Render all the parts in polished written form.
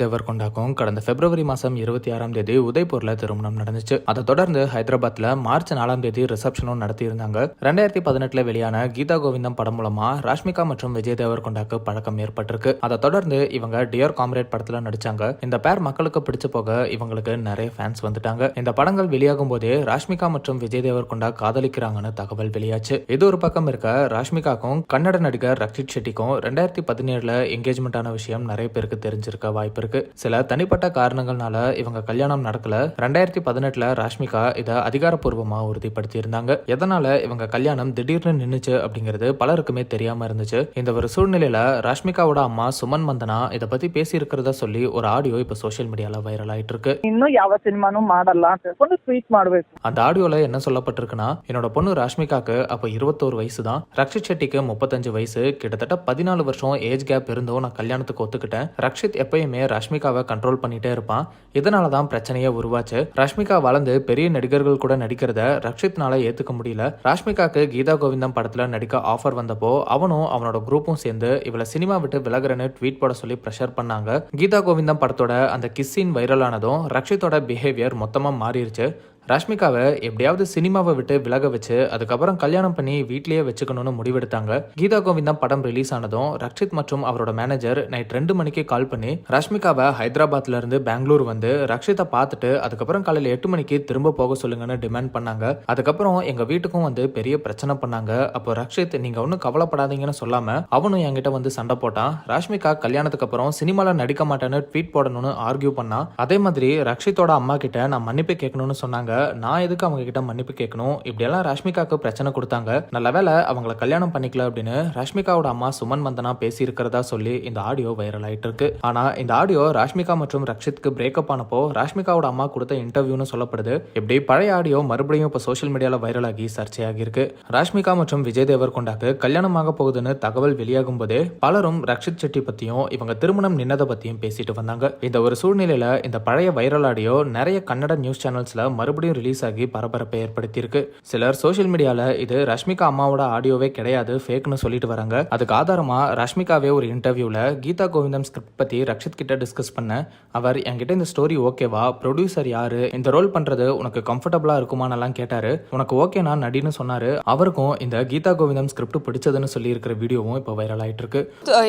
தேவர்கொண்டாக்கும் கடந்த பிப்ரவரி மாதம் 26ஆம் தேதி உதய்பூர்ல திருமணம் நடந்துச்சு. அதை தொடர்ந்து ஹைதராபாத்ல மார்ச் 4ஆம் தேதி ரிசப்ஷனும் நடத்தியிருந்தாங்க. 2018 வெளியான கீதா கோவிந்தம் படம் மூலமா ராஷ்மிகா மற்றும் விஜய் தேவர்கொண்டாக்கு பழக்கம் ஏற்பட்டிருக்கு. அதை தொடர்ந்து இவங்க டியர் காம்ரேட் படத்துல நடிச்சாங்க. இந்த பேர் மக்களுக்கு பிடிச்சு போக இவங்களுக்கு நிறைய ஃபேன்ஸ் வந்துட்டாங்க. இந்த படங்கள் வெளியாகும் போதே ராஷ்மிகா மற்றும் விஜய் தேவர்கொண்டா காதலிக்கிறாங்கன்னு தகவல் வெளியாச்சு. இது ஒரு பக்கம் இருக்க, ராஷ்மிகாக்கும் கன்னட நடிகர் ரக்ஷித் ஷெட்டிக்கும் 2017 என்கேஜ்மெண்ட் ஆன விஷயம் நிறைய பேருக்கு தெரிஞ்சிருக்க வாய்ப்பு இருக்கு. சில தனிப்பட்ட காரணங்கள்னால இவங்க கல்யாணம் நடக்கல. 2018 ராஷ்மிகா இதை அதிகாரப்பூர்வமா உறுதிப்படுத்தி இருந்தாங்க. எதனால இவங்க கல்யாணம் திடீர்னு நின்னுச்சு அப்படிங்கிறது பலருக்குமே தெரியாம இருந்துச்சு. இந்த ஒரு சூழ்நிலையில ராஷ்மிகாவோட அம்மா சுமன் மந்தனா இதை பத்தி பேசி இருக்கிறதா சொல்லி ஒரு ஆடியோ இப்ப சோசியல் மீடியால வைரல் ஆயிட்டு இருக்கு. இன்னும் ಯಾವ ಸಿನಿಮಾನು ಮಾಡಲ್ಲ ಅಂತ ಟ್ವೀಟ್ ಮಾಡಬೇಕು. அந்த ஆடியோல என்ன சொல்லப்பட்டிருக்குன்னா, என்னோட பொண்ணு ராஷ்மிகாக்கு அப்ப 21 வயசு தான், ரக்ஷித் ஷெட்டிக்கு 35 வயசு, கிட்டத்தட்ட 14 வருஷம் ஏஜ் கேப் இருந்தும் நான் கல்யாணத்துக்கு ஒத்துக்கிட்டேன். ரக்ஷித் எப்பயுமே ராஷ்மிகாவை கண்ட்ரோல் பண்ணிட்டே இருப்பான். இதனாலதான் பிரச்சனையே உருவாச்சு. ராஷ்மிகா வளர்ந்து பெரிய நடிகர்கள் கூட நடிக்கிறத ரக்ஷித்னால ஏத்துக்க முடியல. ராஷ்மிகாக்கு கீதா கோவிந்தம் படத்துல நடிக்க ஆஃபர் வந்தப்போ அவனும் அவனோட குரூப்பும் சேர்ந்து இவளை சினிமா விட்டு விலகுறன்னு ட்வீட் போட சொல்லி ப்ரெஷர் பண்ணாங்க. கீதா கோவிந்தம் படத்தோட அந்த கிஸ் சீன் வைரல் ஆனதும் ரக்ஷித்தோட பிஹேவியர் மொத்தமா மாறிடுச்சு. ராஷ்மிகாவை எப்படியாவது சினிமாவை விட்டு விலக வச்சு அதுக்கப்புறம் கல்யாணம் பண்ணி வீட்லயே வச்சுக்கணும்னு முடிவெடுத்தாங்க. கீதா கோவிந்தம் படம் ரிலீஸ் ஆனதும் ரக்ஷித் மற்றும் அவரோட மேனேஜர் நைட் 2 மணிக்கு கால் பண்ணி ராஷ்மிகாவை ஹைதராபாத்ல இருந்து பெங்களூர் வந்து ரக்ஷித்தை பார்த்துட்டு அதுக்கப்புறம் காலையில 8 மணிக்கு திரும்ப போக சொல்லுங்கன்னு டிமாண்ட் பண்ணாங்க. அதுக்கப்புறம் எங்க வீட்டுக்கும் வந்து பெரிய பிரச்சனை பண்ணாங்க. அப்போ ரக்ஷித் நீங்க ஒன்னும் கவலைப்படாதீங்கன்னு சொல்லாம அவனும் என்கிட்ட வந்து சண்டை போட்டான். ராஷ்மிகா கல்யாணத்துக்கு அப்புறம் சினிமால நடிக்க மாட்டேன்னு ட்வீட் போடணும்னு ஆர்கியூ பண்ணா. அதே மாதிரி ரக்ஷித்தோட அம்மா கிட்ட நான் மன்னிப்பு கேட்கணும்னு சொன்னாங்க. நான் எதுக்கு அவங்க கிட்ட மன்னிப்பு கேட்கணும்? இப்படியெல்லாம் ராஷ்மிகாக்கு பிரச்சனை கொடுத்தாங்க. நல்ல வேலை அவங்கள கல்யாணம் பண்ணிக்கல அப்படின்னு ராஷ்மிகாவோட அம்மா சுமன் மந்தனா பேசி இருக்கிறதா சொல்லி இந்த ஆடியோ வைரல் ஆயிட்டு இருக்கு. ஆனா இந்த ஆடியோ ராஷ்மிகா மற்றும் ரக்ஷித்க்கு பிரேக்கப் ஆனப்போ ராஷ்மிகாவோட அம்மா கொடுத்த இன்டர்வியூன்னு சொல்லப்படுது. இப்படி பழைய ஆடியோ மறுபடியும் இப்ப சோசியல் மீடியால வைரல் ஆகி சர்ச்சையாகி இருக்கு. ராஷ்மிகா மற்றும் விஜய் தேவர்கொண்டாக்கு கல்யாணமாக போகுதுன்னு தகவல் வெளியாகும் போதே பலரும் ரக்ஷித் செட்டி பத்தியும் இவங்க திருமணம் நின்னதை பத்தியும் பேசிட்டு வந்தாங்க. இந்த ஒரு சூழ்நிலையில இந்த பழைய வைரல் ஆடியோ நிறைய கன்னட நியூஸ் சேனல்ஸ்ல மறுபடியும் ரிலீஸ் ஆகி பரபரப்பை ஏற்படுத்தியிருக்கு. சிலர் சோசியல் மீடியால இது ராஷ்மிகா அம்மாவோட ஆடியோவே கிடையாது, ஃபேக்னு சொல்லிட்டு வராங்க. அதுக்கு ஆதாரமா ராஷ்மிகாவே ஒரு இன்டர்வியூல கீதா கோவிந்தம் ஸ்கிரிப்ட் பத்தி ரக்ஷித் கிட்ட டிஸ்கஸ் பண்ண அவர் என்கிட்ட இந்த ஸ்டோரி ஓகேவா, ப்ரொடியூசர் யாரு, இந்த ரோல் பண்றது உனக்கு கம்ஃபர்டபுளா இருக்குமானெல்லாம் கேட்டாரு. உனக்கு ஓகேனா நடின்னு சொன்னாரு. அவருக்கும் இந்த கீதா கோவிந்தம் ஸ்கிரிப்ட் பிடிச்சதுன்னு சொல்லி இருக்கிற வீடியோவும் இப்போ வைரல் ஆயிட்டு இருக்கு.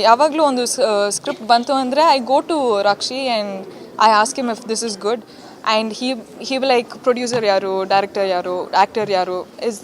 ಯಾವಾಗಲೂ ಒಂದು ಸ್ಕ್ರಿಪ್ಟ್ ಬಂತು ಅಂದರೆ I go to Rakshi and I ask him if this is good and he will like producer ಯಾರು, ಡೈರೆಕ್ಟರ್ ಯಾರು, ಆ್ಯಕ್ಟರ್ ಯಾರು is